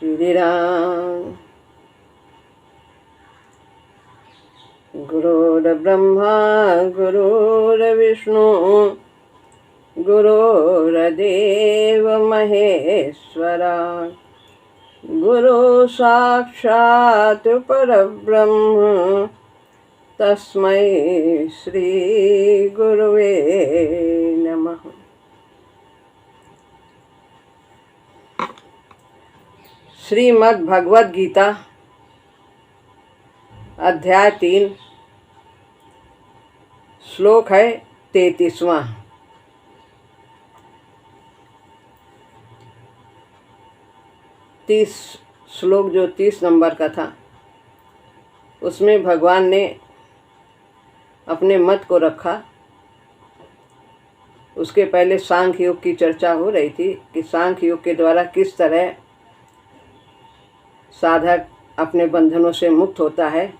श्री राम। गुरुर्ब्रह्मा गुरुर्विष्णु गुरुर्देव महेश्वरा गुरु साक्षात् परब्रह्म तस्मै श्री गुरुवे नमः। श्रीमद् भगवद गीता अध्याय 3 श्लोक है 33वां। 30 श्लोक जो 30 नंबर का था उसमें भगवान ने अपने मत को रखा। उसके पहले सांख्य योग की चर्चा हो रही थी कि सांख्य योग के द्वारा किस तरह साधक अपने बंधनों से मुक्त होता है,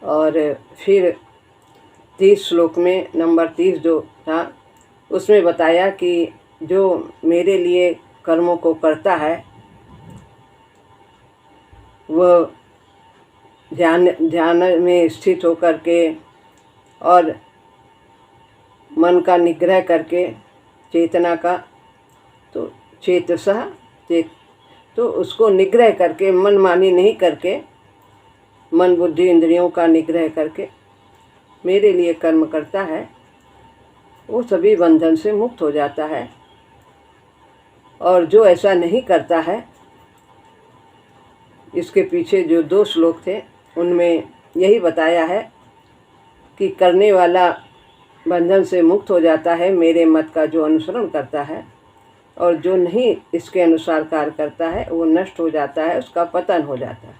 और फिर 30 श्लोक में नंबर 30 जो था उसमें बताया कि जो मेरे लिए कर्मों को करता है वह ध्यान में स्थित होकर के और मन का निग्रह करके चेतना का तो चेतसा तो उसको निग्रह करके मनमानी नहीं करके मन बुद्धि इंद्रियों का निग्रह करके मेरे लिए कर्म करता है, वो सभी बंधन से मुक्त हो जाता है। और जो ऐसा नहीं करता है, इसके पीछे जो 2 श्लोक थे उनमें यही बताया है कि करने वाला बंधन से मुक्त हो जाता है मेरे मत का जो अनुसरण करता है, और जो नहीं इसके अनुसार कार्य करता है वो नष्ट हो जाता है, उसका पतन हो जाता है।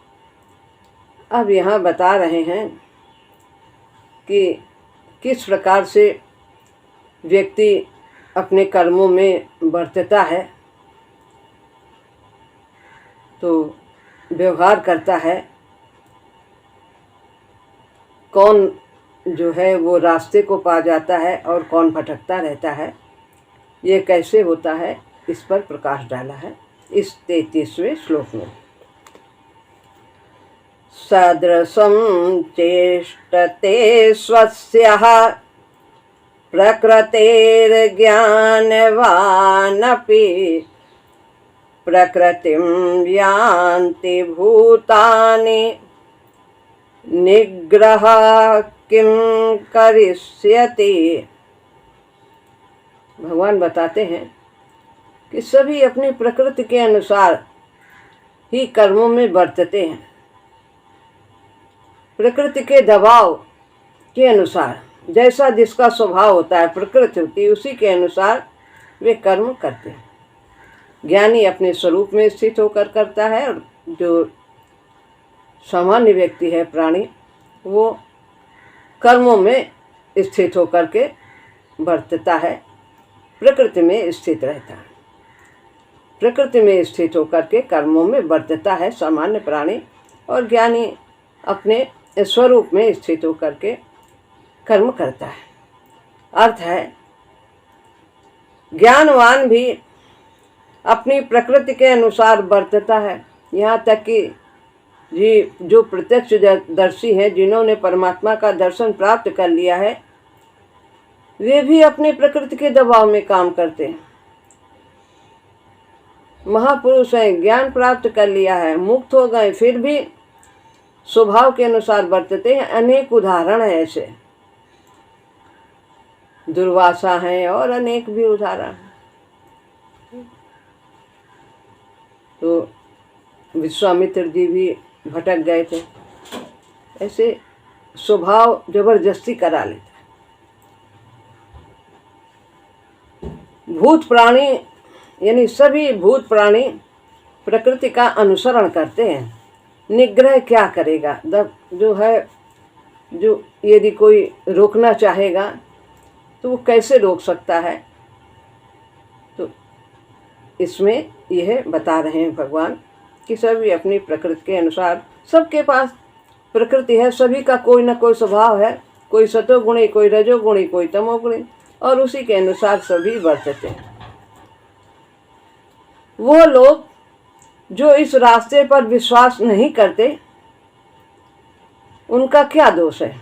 अब यहाँ बता रहे हैं कि किस प्रकार से व्यक्ति अपने कर्मों में बरतता है, तो व्यवहार करता है, कौन जो है वो रास्ते को पा जाता है और कौन भटकता रहता है, ये कैसे होता है, इस पर प्रकाश डाला है इस 33वें श्लोक में। सदृशं चेष्टते स्वस्यः प्रकृतेर्ज्ञानवानपि प्रकृतिं यान्ति भूतानि निग्रह किं करिष्यति। भगवान बताते हैं कि सभी अपनी प्रकृति के अनुसार ही कर्मों में बरतते हैं। प्रकृति के दबाव के अनुसार जैसा जिसका स्वभाव होता है, प्रकृति होती है, उसी के अनुसार वे कर्म करते हैं। ज्ञानी अपने स्वरूप में स्थित होकर करता है, और जो सामान्य व्यक्ति है प्राणी, वो कर्मों में स्थित होकर के बरतता है, प्रकृति में स्थित रहता है। प्रकृति में स्थित होकर के कर्मों में बरतता है सामान्य प्राणी, और ज्ञानी अपने स्वरूप में स्थित होकर के कर्म करता है। अर्थ है ज्ञानवान भी अपनी प्रकृति के अनुसार बरतता है। यहाँ तक कि जो प्रत्यक्षदर्शी हैं, जिन्होंने परमात्मा का दर्शन प्राप्त कर लिया है, वे भी अपनी प्रकृति के दबाव में काम करते हैं। महापुरुष हैं, ज्ञान प्राप्त कर लिया है, मुक्त हो गए, फिर भी स्वभाव के अनुसार बरतते हैं। अनेक उदाहरण हैं ऐसे, दुर्वासा हैं और अनेक भी उदाहरण। तो विश्वामित्र जी भी भटक गए थे, ऐसे स्वभाव जबरदस्ती करा लेता है। भूत प्राणी यानी सभी भूत प्राणी प्रकृति का अनुसरण करते हैं। निग्रह क्या करेगा? जो है, जो यदि कोई रोकना चाहेगा तो वो कैसे रोक सकता है? तो इसमें यह बता रहे हैं भगवान कि सभी अपनी प्रकृति के अनुसार, सबके पास प्रकृति है, सभी का कोई ना कोई स्वभाव है, कोई सतोगुणी, कोई रजोगुणी, कोई तमोगुणी, और उसी के अनुसार सभी बरतते हैं। वो लोग जो इस रास्ते पर विश्वास नहीं करते, उनका क्या दोष है?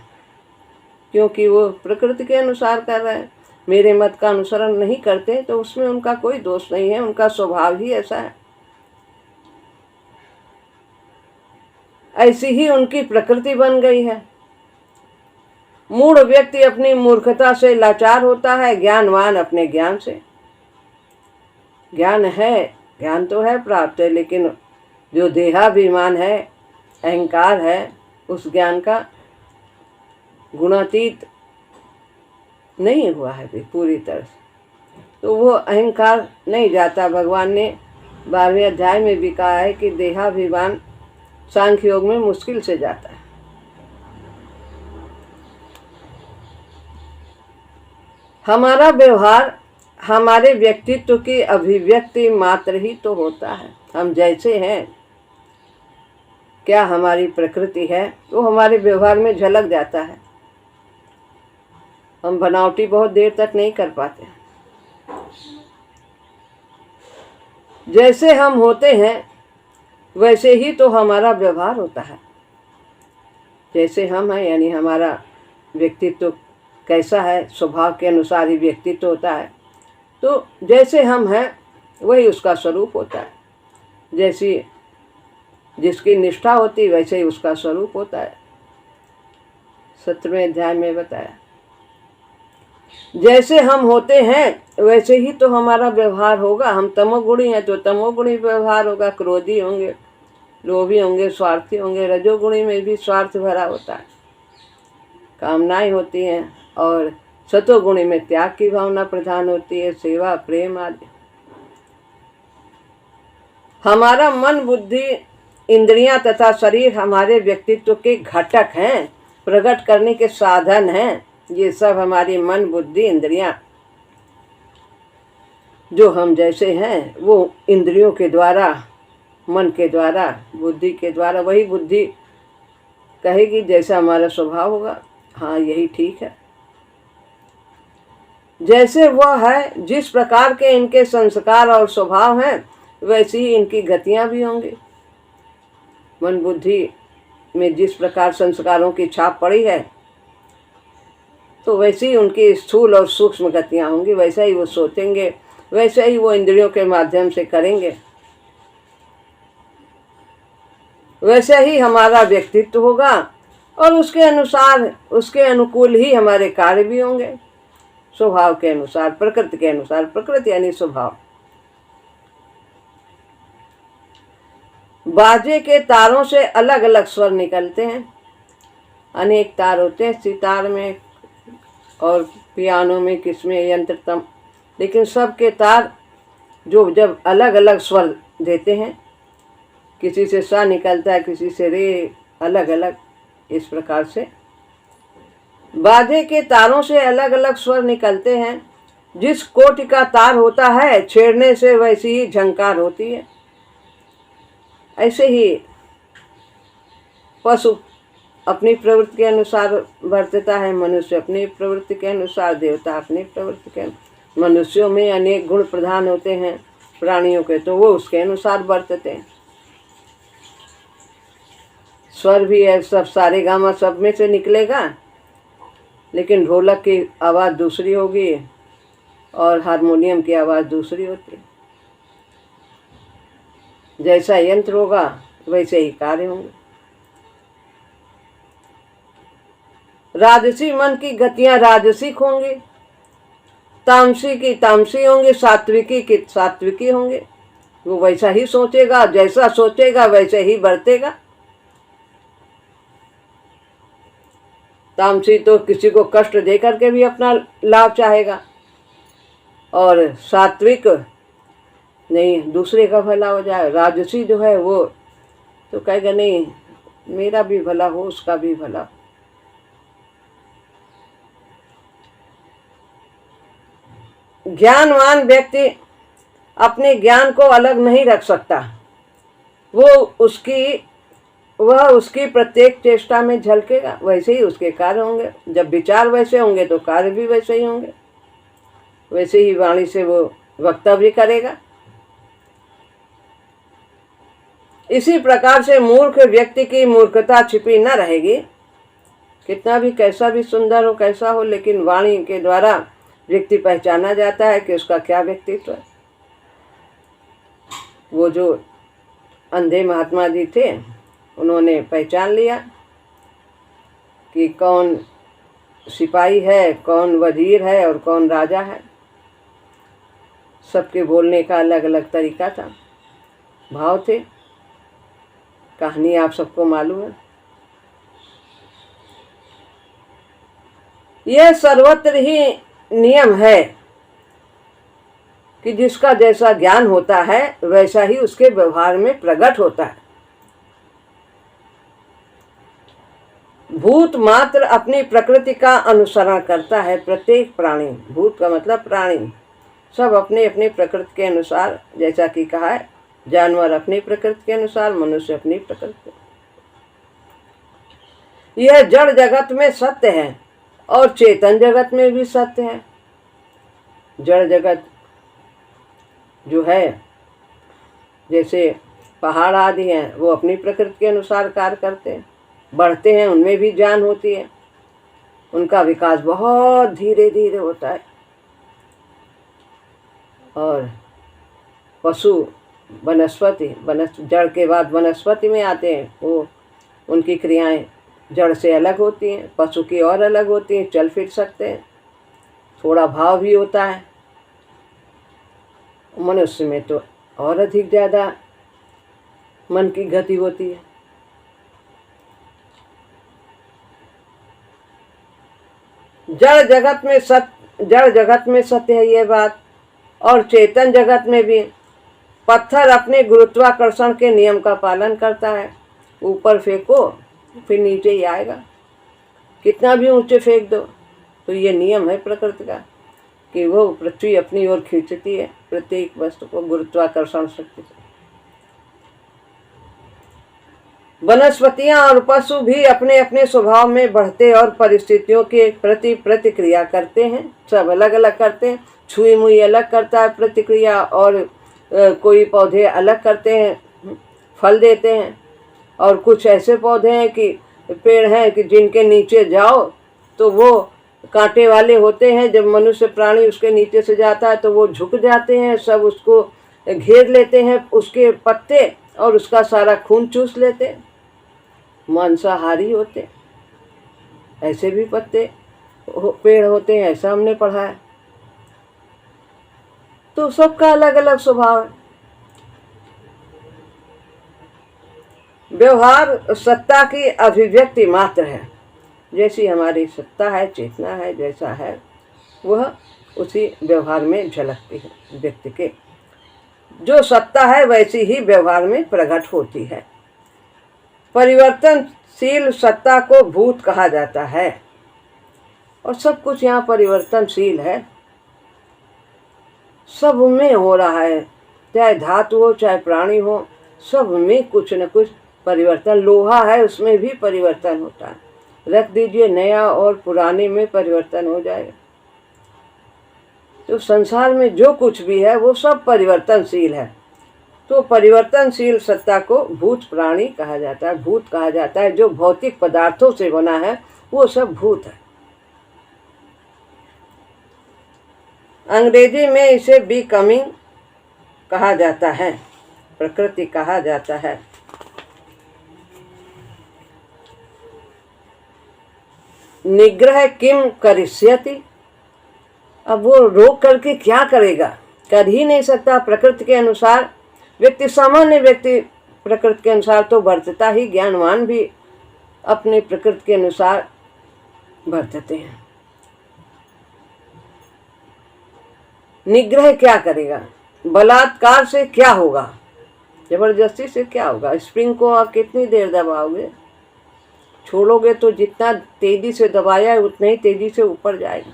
क्योंकि वो प्रकृति के अनुसार कर रहे हैं, मेरे मत का अनुसरण नहीं करते, तो उसमें उनका कोई दोष नहीं है, उनका स्वभाव ही ऐसा है। ऐसी ही उनकी प्रकृति बन गई है। मूढ़ व्यक्ति अपनी मूर्खता से लाचार होता है, ज्ञानवान अपने ज्ञान से। ज्ञान है, ज्ञान तो है प्राप्त है, लेकिन जो देहाभिमान है, अहंकार है, उस ज्ञान का गुणातीत नहीं हुआ है पूरी तरह से, तो वो अहंकार नहीं जाता। भगवान ने 12वें अध्याय में भी कहा है कि देहाभिमान सांख्य योग में मुश्किल से जाता है। हमारा व्यवहार हमारे व्यक्तित्व की अभिव्यक्ति मात्र ही तो होता है। हम जैसे हैं, क्या हमारी प्रकृति है, वो हमारे व्यवहार में झलक जाता है। हम बनावटी बहुत देर तक नहीं कर पाते। जैसे हम होते हैं वैसे ही तो हमारा व्यवहार होता है। जैसे हम हैं, यानी हमारा व्यक्तित्व कैसा है, स्वभाव के अनुसार ही व्यक्तित्व होता है। तो जैसे हम हैं वही उसका स्वरूप होता है। जैसी जिसकी निष्ठा होती वैसे ही उसका स्वरूप होता है। 17वें अध्याय में बताया, जैसे हम होते हैं वैसे ही तो हमारा व्यवहार होगा। हम तमोगुणी हैं तो तमोगुणी व्यवहार होगा, क्रोधी होंगे, लोभी होंगे, स्वार्थी होंगे। रजोगुणी में भी स्वार्थ भरा होता है, कामनाएं होती हैं। और सतोगुणी में त्याग की भावना प्रधान होती है, सेवा, प्रेम आदि। हमारा मन, बुद्धि, इंद्रियां तथा शरीर हमारे व्यक्तित्व के घटक हैं, प्रकट करने के साधन हैं। ये सब हमारी मन, बुद्धि, इंद्रियां, जो हम जैसे हैं वो इंद्रियों के द्वारा, मन के द्वारा, बुद्धि के द्वारा, वही बुद्धि कहेगी जैसा हमारा स्वभाव होगा, हाँ यही ठीक है। जैसे वह है, जिस प्रकार के इनके संस्कार और स्वभाव हैं, वैसी ही इनकी गतियां भी होंगी। मन बुद्धि में जिस प्रकार संस्कारों की छाप पड़ी है, तो वैसे ही उनकी स्थूल और सूक्ष्म गतियां होंगी। वैसे ही वो सोचेंगे, वैसे ही वो इंद्रियों के माध्यम से करेंगे, वैसे ही हमारा व्यक्तित्व होगा। और उसके अनुसार, उसके अनुकूल ही हमारे कार्य भी होंगे, स्वभाव के अनुसार, प्रकृति के अनुसार। प्रकृति यानी स्वभाव। बाजे के तारों से अलग अलग स्वर निकलते हैं। अनेक तार होते हैं सितार में और पियानो में, किसमें, यंत्र तम, लेकिन सबके तार जो जब अलग अलग स्वर देते हैं, किसी से सा निकलता है, किसी से रे, अलग अलग, इस प्रकार से बाजे के तारों से अलग अलग स्वर निकलते हैं। जिस कोटि का तार होता है, छेड़ने से वैसी ही झंकार होती है। ऐसे ही पशु अपनी प्रवृत्ति के अनुसार बरतता है, मनुष्य अपनी प्रवृत्ति के अनुसार, देवता अपनी प्रवृत्ति के। मनुष्यों में अनेक गुण प्रधान होते हैं, प्राणियों के तो वो उसके अनुसार बरतते हैं। स्वर भी है, सब सारे गामा सब में से निकलेगा, लेकिन ढोलक की आवाज़ दूसरी होगी और हारमोनियम की आवाज़ दूसरी होती है। जैसा यंत्र होगा वैसे ही कार्य होंगे। राजसी मन की गतियां राजसिक होंगी, तामसी की तामसी होंगी, सात्विकी की सात्विकी होंगे। वो वैसा ही सोचेगा, जैसा सोचेगा वैसे ही बरतेगा। तामसी तो किसी को कष्ट दे करके भी अपना लाभ चाहेगा, और सात्विक नहीं, दूसरे का भला हो जाए। राजसी जो है वो तो कहेगा नहीं, मेरा भी भला हो, उसका भी भला हो। ज्ञानवान व्यक्ति अपने ज्ञान को अलग नहीं रख सकता। वह उसकी प्रत्येक चेष्टा में झलकेगा, वैसे ही उसके कार्य होंगे। जब विचार वैसे होंगे तो कार्य भी वैसे ही होंगे। वैसे ही वाणी से वो वक्तव्य करेगा। इसी प्रकार से मूर्ख व्यक्ति की मूर्खता छिपी न रहेगी। कितना भी कैसा भी सुंदर हो कैसा हो, लेकिन वाणी के द्वारा व्यक्ति पहचाना जाता है कि उसका क्या व्यक्तित्व है। वो जो अंधे महात्मा जी थे, उन्होंने पहचान लिया कि कौन सिपाही है, कौन वजीर है और कौन राजा है। सबके बोलने का अलग अलग तरीका था, भाव थे। कहानी आप सबको मालूम है। यह सर्वत्र ही नियम है कि जिसका जैसा ज्ञान होता है वैसा ही उसके व्यवहार में प्रकट होता है। भूत मात्र अपनी प्रकृति का अनुसरण करता है। प्रत्येक प्राणी, भूत का मतलब प्राणी, सब अपने अपने प्रकृति के अनुसार, जैसा कि कहा है, जानवर अपनी प्रकृति के अनुसार, मनुष्य अपनी प्रकृति। यह जड़ जगत में सत्य है और चेतन जगत में भी सत्य है। जड़ जगत जो है, जैसे पहाड़ आदि हैं, वो अपनी प्रकृति के अनुसार कार्य करते हैं, बढ़ते हैं, उनमें भी जान होती है, उनका विकास बहुत धीरे धीरे होता है। और पशु वनस्पति, जड़ के बाद वनस्पति में आते हैं, वो उनकी क्रियाएं जड़ से अलग होती हैं, पशु की और अलग होती हैं, चल फिर सकते हैं, थोड़ा भाव भी होता है। मनुष्य में तो और अधिक ज़्यादा मन की गति होती है। जड़ जगत में सत्य है ये बात, और चेतन जगत में भी। पत्थर अपने गुरुत्वाकर्षण के नियम का पालन करता है। ऊपर फेंको फिर नीचे ही आएगा, कितना भी ऊंचे फेंक दो। तो ये नियम है प्रकृति का कि वो पृथ्वी अपनी ओर खींचती है प्रत्येक वस्तु को गुरुत्वाकर्षण शक्ति से। वनस्पतियां और पशु भी अपने अपने स्वभाव में बढ़ते और परिस्थितियों के प्रति प्रतिक्रिया करते हैं। सब अलग अलग करते हैं, छुई मुई अलग करता है प्रतिक्रिया, और कोई पौधे अलग करते हैं, फल देते हैं। और कुछ ऐसे पौधे हैं कि पेड़ हैं कि जिनके नीचे जाओ तो वो कांटे वाले होते हैं। जब मनुष्य प्राणी उसके नीचे से जाता है तो वो झुक जाते हैं, सब उसको घेर लेते हैं, उसके पत्ते, और उसका सारा खून चूस लेते हैं। मांसाहारी होते, ऐसे भी पत्ते पेड़ होते हैं, ऐसा हमने पढ़ा है। तो सबका अलग अलग स्वभाव है। व्यवहार सत्ता की अभिव्यक्ति मात्र है। जैसी हमारी सत्ता है, चेतना है, जैसा है वह उसी व्यवहार में झलकती है। व्यक्ति के जो सत्ता है वैसी ही व्यवहार में प्रकट होती है। परिवर्तनशील सत्ता को भूत कहा जाता है, और सब कुछ यहाँ परिवर्तनशील है। सब में हो रहा है, चाहे धातु हो चाहे प्राणी हो, सब में कुछ न कुछ परिवर्तन। लोहा है, उसमें भी परिवर्तन होता है, रख दीजिए नया और पुराने में परिवर्तन हो जाएगा। तो संसार में जो कुछ भी है वो सब परिवर्तनशील है। तो परिवर्तनशील सत्ता को भूत प्राणी कहा जाता है, भूत कहा जाता है। जो भौतिक पदार्थों से बना है वो सब भूत है। अंग्रेजी में इसे बिकमिंग कहा जाता है, प्रकृति कहा जाता है। निग्रह किम करिष्यति, अब वो रोक करके क्या करेगा, कर ही नहीं सकता। प्रकृति के अनुसार व्यक्ति, सामान्य व्यक्ति प्रकृति के अनुसार तो बरतता ही, ज्ञानवान भी अपने प्रकृति के अनुसार बरतते हैं। निग्रह क्या करेगा, बलात्कार से क्या होगा, जबरदस्ती से क्या होगा। स्प्रिंग को आप कितनी देर दबाओगे, छोड़ोगे तो जितना तेजी से दबाया है उतना ही तेजी से ऊपर जाएगा।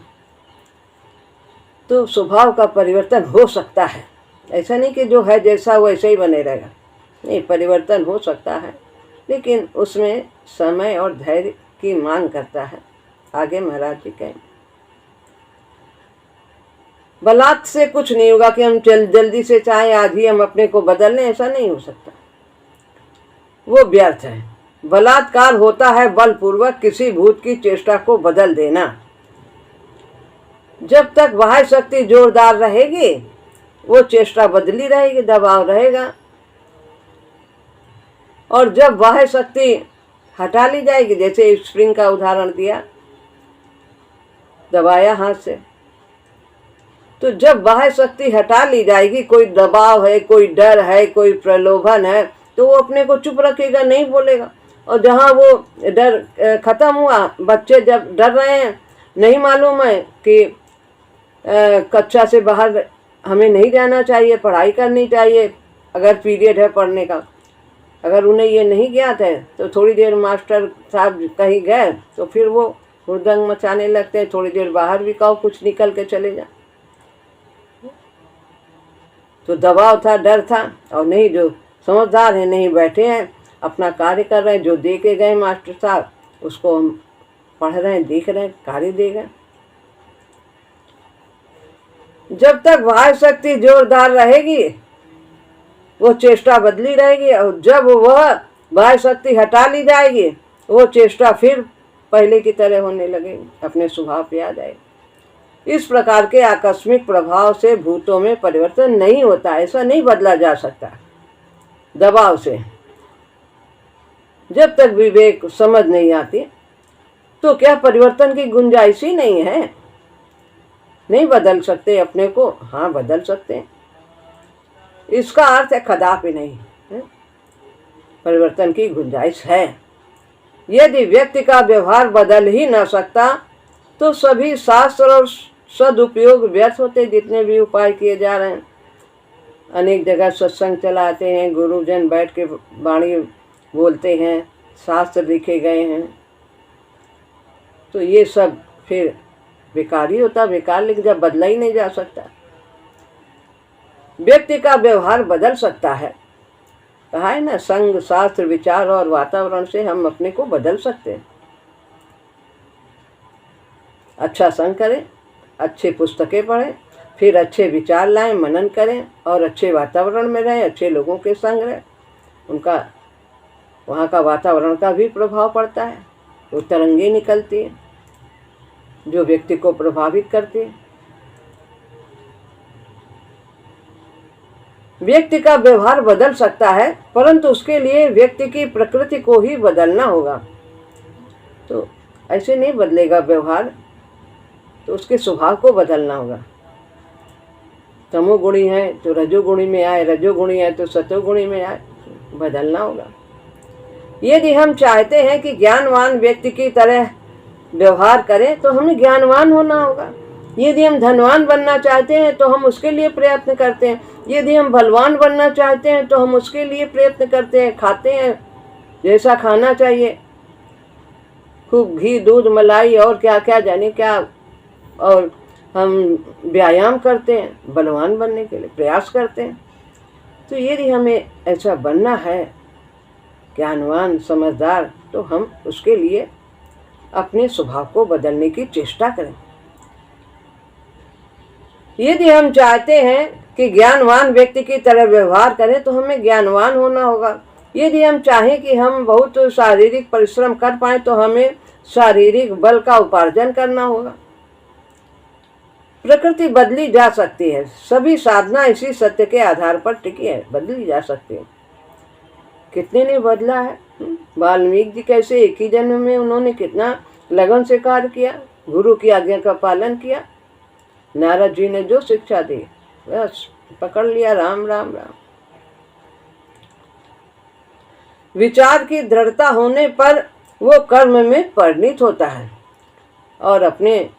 तो स्वभाव का परिवर्तन हो सकता है, ऐसा नहीं कि जो है जैसा वैसे ही बने रहेगा। नहीं, परिवर्तन हो सकता है, लेकिन उसमें समय और धैर्य की मांग करता है। आगे महाराज जी कहें, बलात् से कुछ नहीं होगा कि हम जल्दी से चाहे आज ही हम अपने को बदल लें, ऐसा नहीं हो सकता। वो व्यर्थ है। बलात्कार होता है बलपूर्वक किसी भूत की चेष्टा को बदल देना। जब तक बाह्य शक्ति जोरदार रहेगी वो चेष्टा बदली रहेगी, दबाव रहेगा। और जब बाह्य शक्ति हटा ली जाएगी, जैसे स्प्रिंग का उदाहरण दिया, दबाया हाथ से, तो जब बाह्य शक्ति हटा ली जाएगी, कोई दबाव है, कोई डर है, कोई प्रलोभन है, तो वो अपने को चुप रखेगा, नहीं बोलेगा। और जहाँ वो डर खत्म हुआ, बच्चे जब डर रहे हैं, नहीं मालूम है कि कक्षा से बाहर हमें नहीं जाना चाहिए, पढ़ाई करनी चाहिए, अगर पीरियड है पढ़ने का, अगर उन्हें ये नहीं ज्ञात है तो थोड़ी देर मास्टर साहब कहीं गए तो फिर वो हुड़दंग मचाने लगते हैं। थोड़ी देर बाहर भी कहो, कुछ निकल के चले जा। तो दबाव था, डर था। और नहीं, जो समझदार है, नहीं बैठे हैं, अपना कार्य कर रहे हैं, जो दे के गए मास्टर साहब उसको हम पढ़ रहे हैं, देख रहे हैं, कार्य दे गए। जब तक बाह्य शक्ति जोरदार रहेगी वो चेष्टा बदली रहेगी, और जब वह बाह्य शक्ति हटा ली जाएगी वो चेष्टा फिर पहले की तरह होने लगेगी, अपने स्वभाव पे आ जाएगी। इस प्रकार के आकस्मिक प्रभाव से भूतों में परिवर्तन नहीं होता, ऐसा नहीं बदला जा सकता दबाव से। जब तक विवेक समझ नहीं आती तो क्या परिवर्तन की गुंजाइश ही नहीं है? नहीं बदल सकते अपने को? हाँ, बदल सकते हैं। इसका अर्थ है कदापि नहीं है? परिवर्तन की गुंजाइश है। यदि व्यक्ति का व्यवहार बदल ही न सकता तो सभी शास्त्र और सदुपयोग व्यर्थ होते, जितने भी उपाय किए जा रहे हैं। अनेक जगह सत्संग चलाते हैं, गुरुजन बैठ के वाणी बोलते हैं, शास्त्र लिखे गए हैं, तो ये सब फिर बेकार ही होता, बेकार लिख जा, बदला ही नहीं जा सकता। व्यक्ति का व्यवहार बदल सकता है, कहा है ना, संग, शास्त्र, विचार और वातावरण से हम अपने को बदल सकते हैं। अच्छा संग करें, अच्छे पुस्तकें पढ़ें, फिर अच्छे विचार लाएं, मनन करें और अच्छे वातावरण में रहें, अच्छे लोगों के संग रहें। उनका वहाँ का वातावरण का भी प्रभाव पड़ता है, वो तरंगे निकलती हैं जो व्यक्ति को प्रभावित करती है। व्यक्ति का व्यवहार बदल सकता है, परंतु उसके लिए व्यक्ति की प्रकृति को ही बदलना होगा। तो ऐसे नहीं बदलेगा व्यवहार, तो उसके स्वभाव को बदलना होगा। तमोगुणी है तो रजोगुणी में आए, रजोगुणी है तो सतोगुणी में आए, बदलना होगा। यदि हम चाहते हैं कि ज्ञानवान व्यक्ति की तरह व्यवहार करें तो हमें ज्ञानवान होना होगा। यदि हम धनवान बनना चाहते हैं तो हम उसके लिए प्रयत्न करते हैं। यदि हम बलवान बनना चाहते हैं तो हम उसके लिए प्रयत्न करते हैं, खाते हैं जैसा खाना चाहिए, खूब घी, दूध, मलाई और क्या क्या जाने क्या, और हम व्यायाम करते हैं, बलवान बनने के लिए प्रयास करते हैं। तो यदि हमें ऐसा बनना है, ज्ञानवान, समझदार, तो हम उसके लिए अपने स्वभाव को बदलने की चेष्टा करें। यदि हम चाहते हैं कि ज्ञानवान व्यक्ति की तरह व्यवहार करें तो हमें ज्ञानवान होना होगा। यदि हम चाहें कि हम बहुत शारीरिक परिश्रम कर पाएं तो हमें शारीरिक बल का उपार्जन करना होगा। प्रकृति बदली जा सकती है, सभी साधना इसी सत्य के आधार पर टिकी है, बदली जा सकती है। कितने ने बदला है? वाल्मीकि जी कैसे एक ही जन्म में उन्होंने कितना लगन से कार्य किया, गुरु की आज्ञा का पालन किया। नारद जी ने जो शिक्षा दी बस पकड़ लिया, राम राम राम। विचार की दृढ़ता होने पर वो कर्म में परिणित होता है, और अपने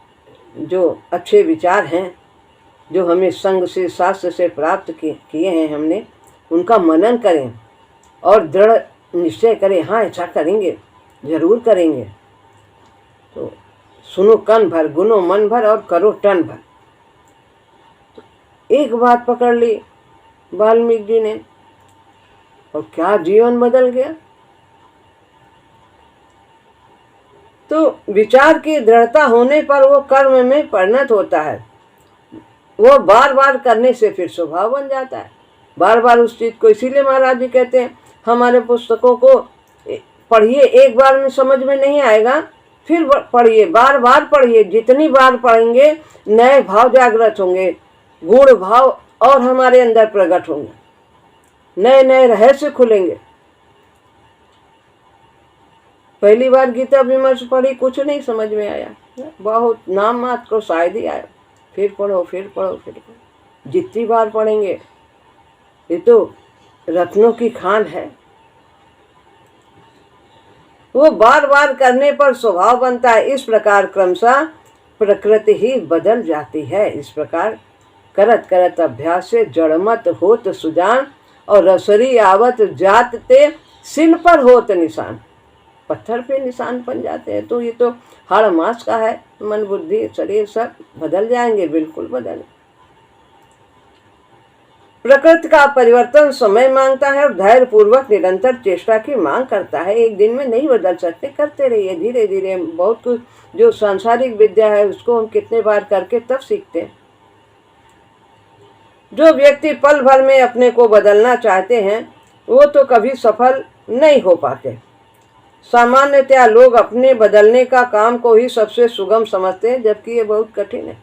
जो अच्छे विचार हैं, जो हमें संग से, शास्त्र से प्राप्त किए हैं हमने, उनका मनन करें और दृढ़ निश्चय करें, हाँ ऐसा करेंगे, जरूर करेंगे। तो सुनो कन भर, गुनो मन भर और करो टन भर। तो एक बात पकड़ ली वाल्मीकि जी ने, और क्या जीवन बदल गया। तो विचार की दृढ़ता होने पर वो कर्म में परिणत होता है। वो बार बार करने से फिर स्वभाव बन जाता है, बार बार उस चीज को। इसीलिए महाराज जी कहते हैं हमारे पुस्तकों को पढ़िए, एक बार में समझ में नहीं आएगा, फिर पढ़िए, बार बार पढ़िए। जितनी बार पढ़ेंगे नए भाव जागृत होंगे, गूढ़ भाव और हमारे अंदर प्रकट होंगे, नए नए रहस्य खुलेंगे। पहली बार गीता विमर्श पढ़ी, कुछ नहीं समझ में आया, बहुत नाम मात्र को शायद ही आया। फिर पढ़ो, फिर पढ़ो, फिर पढ़ो। जितनी बार पढ़ेंगे, ये तो रत्नों की खान है। वो बार बार करने पर स्वभाव बनता है। इस प्रकार क्रमशः प्रकृति ही बदल जाती है। इस प्रकार करत करत अभ्यास से जड़मत होत सुजान, और रसरी आवत जात ते सिल पर होत निशान। पत्थर पे निशान बन जाते हैं। तो ये तो हाड़ मास का है। मन बुद्धि शरीर सब बदल जाएंगे, बिल्कुल बदल। प्रकृति का परिवर्तन समय मांगता है और धैर्य पूर्वक निरंतर चेष्टा की मांग करता है। एक दिन में नहीं बदल सकते, करते रहिए धीरे धीरे। बहुत कुछ जो सांसारिक विद्या है उसको हम कितने बार करके तब सीखते हैं। जो व्यक्ति पल भर में अपने को बदलना चाहते हैं वो तो कभी सफल नहीं हो पाते। सामान्यतया लोग अपने बदलने का काम को ही सबसे सुगम समझते हैं, जबकि ये बहुत कठिन है।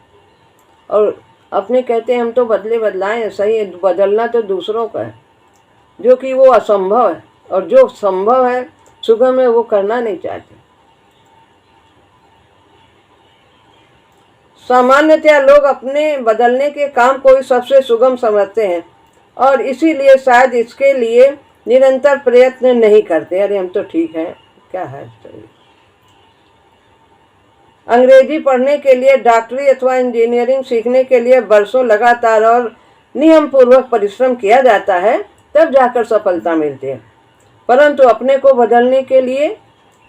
और अपने कहते हैं हम तो बदले बदलाएं, सही है, बदलना तो दूसरों का है, जो कि वो असंभव है। और जो संभव है, सुगम है, वो करना नहीं चाहते। सामान्यतया लोग अपने बदलने के काम को ही सबसे सुगम समझते हैं और इसीलिए शायद इसके लिए निरंतर प्रयत्न नहीं करते। अरे हम तो ठीक हैं, क्या है। अंग्रेजी पढ़ने के लिए, डॉक्टरी अथवा इंजीनियरिंग सीखने के लिए वर्षों लगातार और नियम पूर्वक परिश्रम किया जाता है, तब जाकर सफलता मिलती है। परंतु अपने को बदलने के लिए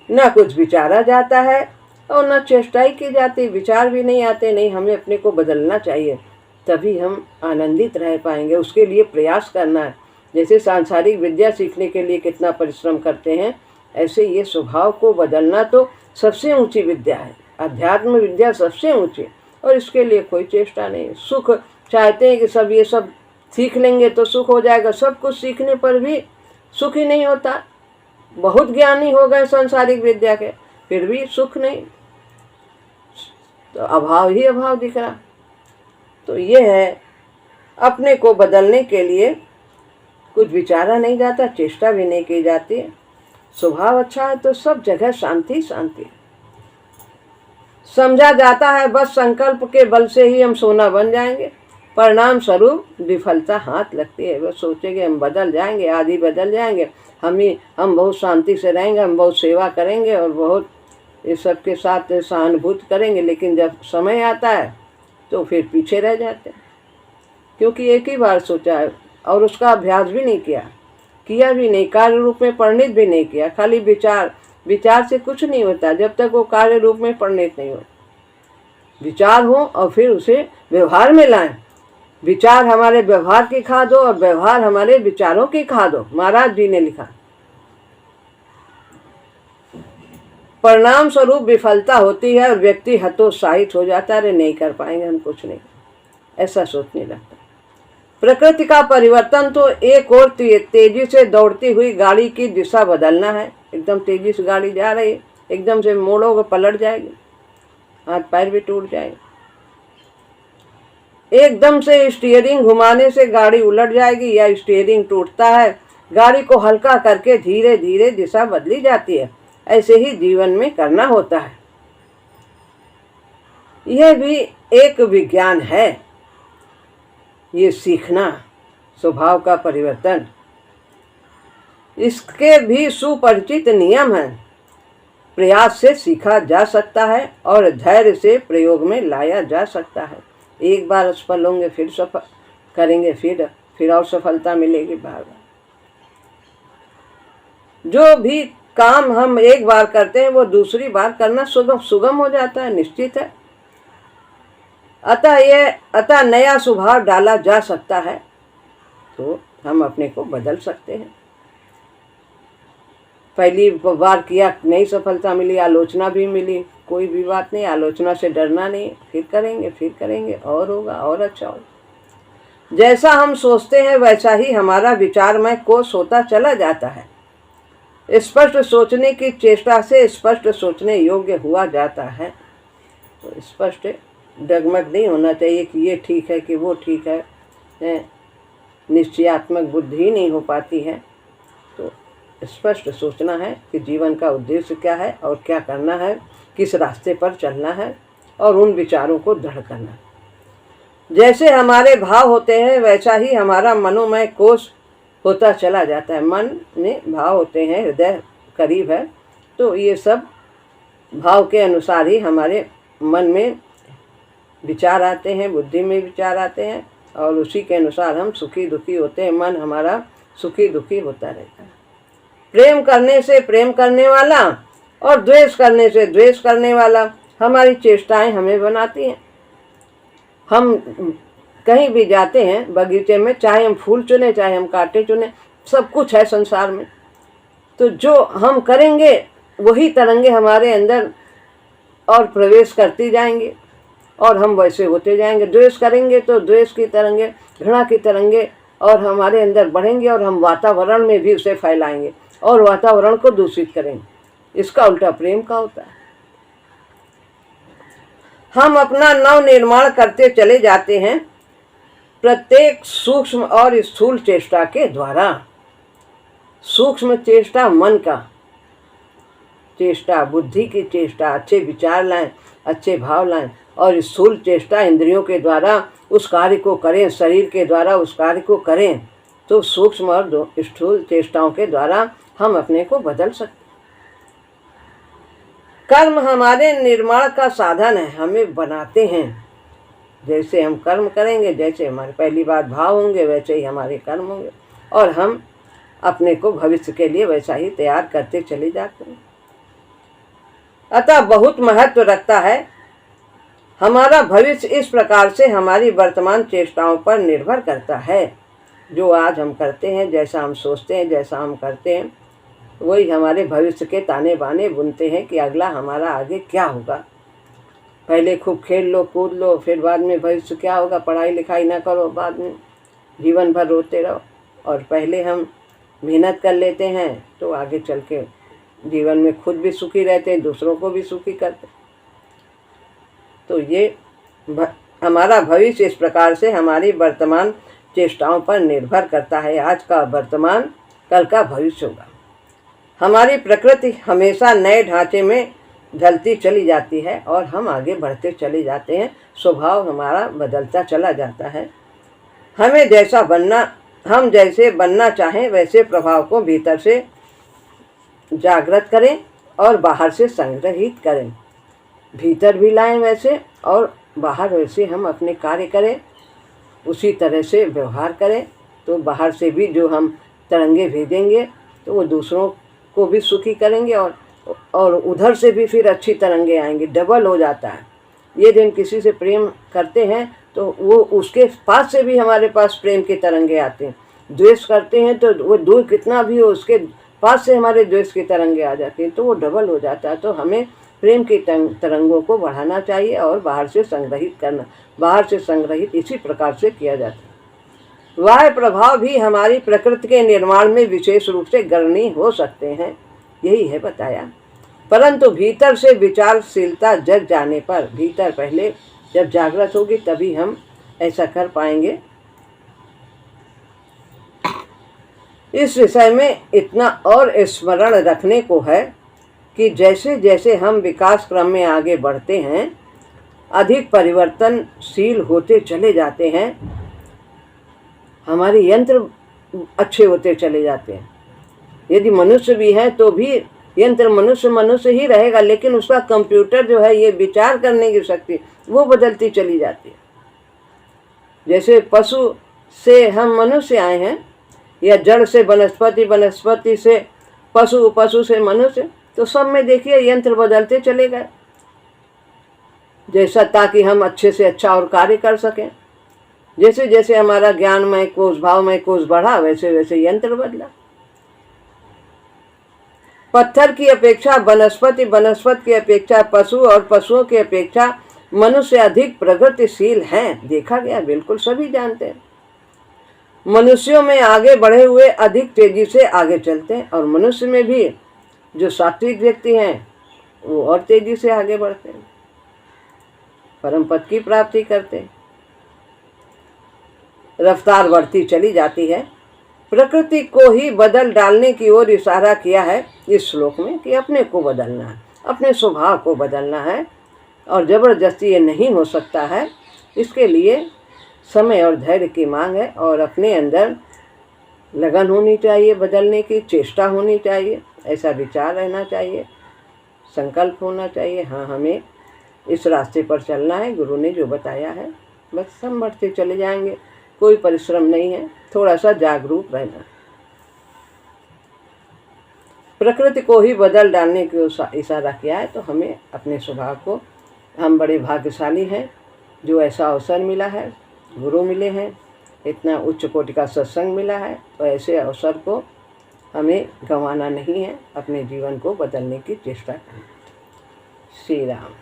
न कुछ विचारा जाता है और न चेष्टा ही की जाती, विचार भी नहीं आते। नहीं, हमें अपने को बदलना चाहिए, तभी हम आनंदित रह पाएंगे। उसके लिए प्रयास करना है। जैसे सांसारिक विद्या सीखने के लिए कितना परिश्रम करते हैं, ऐसे ये स्वभाव को बदलना तो सबसे ऊंची विद्या है। अध्यात्म विद्या सबसे ऊंची, और इसके लिए कोई चेष्टा नहीं। सुख चाहते हैं कि सब ये सब सीख लेंगे तो सुख हो जाएगा। सब कुछ सीखने पर भी सुख ही नहीं होता। बहुत ज्ञानी हो गए सांसारिक विद्या के, फिर भी सुख नहीं, तो अभाव ही अभाव दिख रहा। तो ये है, अपने को बदलने के लिए कुछ विचारा नहीं जाता, चेष्टा भी नहीं की जाती। स्वभाव अच्छा है तो सब जगह शांति शांति समझा जाता है। बस संकल्प के बल से ही हम सोना बन जाएंगे, परिणाम स्वरूप विफलता हाथ लगती है। बस सोचेंगे हम बदल जाएंगे, आदि बदल जाएंगे, हम बहुत शांति से रहेंगे, हम बहुत सेवा करेंगे और बहुत ये सबके साथ सहानुभूति करेंगे, लेकिन जब समय आता है तो फिर पीछे रह जाते हैं, क्योंकि एक ही बार सोचा है और उसका अभ्यास भी नहीं किया भी नहीं, कार्य रूप में परिणित भी नहीं किया। खाली विचार से कुछ नहीं होता जब तक वो कार्य रूप में परिणित नहीं हो। विचार हो और फिर उसे व्यवहार में लाएं। विचार हमारे व्यवहार की खाद हो और व्यवहार हमारे विचारों की खाद हो। महाराज जी ने लिखा, परिणाम स्वरूप विफलता होती है और व्यक्ति हतोत्साहित हो जाता है। अरे नहीं कर पाएंगे हम, कुछ नहीं, ऐसा सोचने लगता। प्रकृति का परिवर्तन तो एक और तेजी से दौड़ती हुई गाड़ी की दिशा बदलना है। एकदम तेजी से गाड़ी जा रही है, एकदम से मोड़ोगे पलट जाएगी, हाथ पैर भी टूट जाएंगे। एकदम से स्टीयरिंग घुमाने से गाड़ी उलट जाएगी या स्टीयरिंग टूटता है। गाड़ी को हल्का करके धीरे धीरे दिशा बदली जाती है। ऐसे ही जीवन में करना होता है। यह भी एक विज्ञान है, ये सीखना, स्वभाव का परिवर्तन। इसके भी सुपरिचित नियम हैं। प्रयास से सीखा जा सकता है और धैर्य से प्रयोग में लाया जा सकता है। एक बार असफल होंगे, फिर सफल करेंगे, फिर और सफलता मिलेगी बार बार। जो भी काम हम एक बार करते हैं वो दूसरी बार करना सुगम हो जाता है, निश्चित है। अतः नया स्वभाव डाला जा सकता है तो हम अपने को बदल सकते हैं। पहली बार किया, नहीं सफलता मिली, आलोचना भी मिली, कोई भी बात नहीं, आलोचना से डरना नहीं, फिर करेंगे और होगा और अच्छा होगा। जैसा हम सोचते हैं वैसा ही हमारा विचारमय कोश होता चला जाता है। स्पष्ट सोचने की चेष्टा से स्पष्ट सोचने योग्य हुआ जाता है। तो स्पष्ट डगमग नहीं होना चाहिए कि ये ठीक है कि वो ठीक है, निश्चयात्मक बुद्धि नहीं हो पाती है। तो स्पष्ट सोचना है कि जीवन का उद्देश्य क्या है और क्या करना है, किस रास्ते पर चलना है, और उन विचारों को दृढ़ करना है। जैसे हमारे भाव होते हैं वैसा ही हमारा मनोमय कोश होता चला जाता है। मन में भाव होते हैं, हृदय करीब है, तो ये सब भाव के अनुसार ही हमारे मन में विचार आते हैं, बुद्धि में विचार आते हैं, और उसी के अनुसार हम सुखी दुखी होते हैं। मन हमारा सुखी दुखी होता रहता है। प्रेम करने से प्रेम करने वाला और द्वेष करने से द्वेष करने वाला हमारी चेष्टाएं हमें बनाती हैं। हम कहीं भी जाते हैं बगीचे में, चाहे हम फूल चुने चाहे हम कांटे चुने, सब कुछ है संसार में। तो जो हम करेंगे वही तरंगे हमारे अंदर और प्रवेश करती जाएंगे और हम वैसे होते जाएंगे। द्वेष करेंगे तो द्वेष की तरंगे, घृणा की तरंगे और हमारे अंदर बढ़ेंगे और हम वातावरण में भी उसे फैलाएंगे और वातावरण को दूषित करेंगे। इसका उल्टा प्रेम का होता है। हम अपना नव निर्माण करते चले जाते हैं प्रत्येक सूक्ष्म और स्थूल चेष्टा के द्वारा। सूक्ष्म चेष्टा मन का चेष्टा, बुद्धि की चेष्टा, अच्छे विचार लाएं, अच्छे भाव लाएं, और स्थूल चेष्टा इंद्रियों के द्वारा उस कार्य को करें, शरीर के द्वारा उस कार्य को करें। तो सूक्ष्म और स्थूल चेष्टाओं के द्वारा हम अपने को बदल सकते। कर्म हमारे निर्माण का साधन है, हमें बनाते हैं। जैसे हम कर्म करेंगे, जैसे हमारे पहली बात भाव होंगे, वैसे ही हमारे कर्म होंगे, और हम अपने को भविष्य के लिए वैसा ही तैयार करते चले जाते हैं। अतः बहुत महत्व रखता है हमारा भविष्य। इस प्रकार से हमारी वर्तमान चेष्टाओं पर निर्भर करता है। जो आज हम करते हैं, जैसा हम सोचते हैं, जैसा हम करते हैं, वही हमारे भविष्य के ताने बाने बुनते हैं कि अगला हमारा आगे क्या होगा। पहले खूब खेल लो, कूद लो, फिर बाद में भविष्य क्या होगा, पढ़ाई लिखाई ना करो, बाद में जीवन भर रोते रहो। और पहले हम मेहनत कर लेते हैं तो आगे चल के जीवन में खुद भी सुखी रहते हैं, दूसरों को भी सुखी करते। तो ये हमारा भविष्य इस प्रकार से हमारी वर्तमान चेष्टाओं पर निर्भर करता है। आज का वर्तमान कल का भविष्य होगा। हमारी प्रकृति हमेशा नए ढांचे में ढलती चली जाती है और हम आगे बढ़ते चले जाते हैं। स्वभाव हमारा बदलता चला जाता है। हम जैसे बनना चाहें वैसे प्रभाव को भीतर से जागृत करें और बाहर से संग्रहित करें। भीतर भी लाएं वैसे और बाहर वैसे हम अपने कार्य करें, उसी तरह से व्यवहार करें। तो बाहर से भी जो हम तरंगे भेजेंगे तो वो दूसरों को भी सुखी करेंगे और उधर से भी फिर अच्छी तरंगे आएंगी, डबल हो जाता है। ये दिन किसी से प्रेम करते हैं तो वो उसके पास से भी हमारे पास प्रेम के तरंगे आते हैं। द्वेष करते हैं तो वो दूर कितना भी हो उसके पास से हमारे द्वेष की तरंगे आ जाती हैं, तो वो डबल हो जाता है। तो हमें प्रेम की तरंगों को बढ़ाना चाहिए और बाहर से संग्रहित करना। बाहर से संग्रहित इसी प्रकार से किया जाता है। वह प्रभाव भी हमारी प्रकृति के निर्माण में विशेष रूप से गणनीय हो सकते हैं, यही है बताया। परंतु भीतर से विचारशीलता जग जाने पर, भीतर पहले जब जागृत होगी तभी हम ऐसा कर पाएंगे। इस विषय में इतना और स्मरण रखने को है कि जैसे जैसे हम विकास क्रम में आगे बढ़ते हैं, अधिक परिवर्तनशील होते चले जाते हैं, हमारे यंत्र अच्छे होते चले जाते हैं। यदि मनुष्य भी है तो भी यंत्र मनुष्य ही रहेगा, लेकिन उसका कंप्यूटर जो है, ये विचार करने की शक्ति, वो बदलती चली जाती है। जैसे पशु से हम मनुष्य आए हैं, या जड़ से वनस्पति, वनस्पति से पशु, पशु से मनुष्य, तो सब में देखिए यंत्र बदलते चले गए, जैसा ताकि हम अच्छे से अच्छा और कार्य कर सकें। जैसे जैसे हमारा ज्ञानमय कोश, भावमय कोश बढ़ा, वैसे वैसे यंत्र बदला। पत्थर की अपेक्षा वनस्पति, वनस्पति की अपेक्षा पशु और पशुओं की अपेक्षा मनुष्य अधिक प्रगतिशील हैं। देखा गया, बिल्कुल सभी जानते हैं। मनुष्यों में आगे बढ़े हुए अधिक तेजी से आगे चलते हैं, और मनुष्य में भी जो सात्विक व्यक्ति हैं वो और तेजी से आगे बढ़ते हैं, परम पद की प्राप्ति करते हैं। रफ्तार बढ़ती चली जाती है। प्रकृति को ही बदल डालने की ओर इशारा किया है इस श्लोक में कि अपने को बदलना है, अपने स्वभाव को बदलना है, और जबरदस्ती ये नहीं हो सकता है। इसके लिए समय और धैर्य की मांग है, और अपने अंदर लगन होनी चाहिए, बदलने की चेष्टा होनी चाहिए, ऐसा विचार रहना चाहिए, संकल्प होना चाहिए। हाँ, हमें इस रास्ते पर चलना है, गुरु ने जो बताया है, बस हम बढ़ते चले जाएंगे, कोई परिश्रम नहीं है, थोड़ा सा जागरूक रहना। प्रकृति को ही बदल डालने की इशारा किया है, तो हमें अपने स्वभाव को, हम बड़े भाग्यशाली हैं जो ऐसा अवसर मिला है, गुरु मिले हैं, इतना उच्च कोटि का सत्संग मिला है, तो ऐसे अवसर को हमें गंवाना नहीं है, अपने जीवन को बदलने की चेष्टा करनी। श्री राम।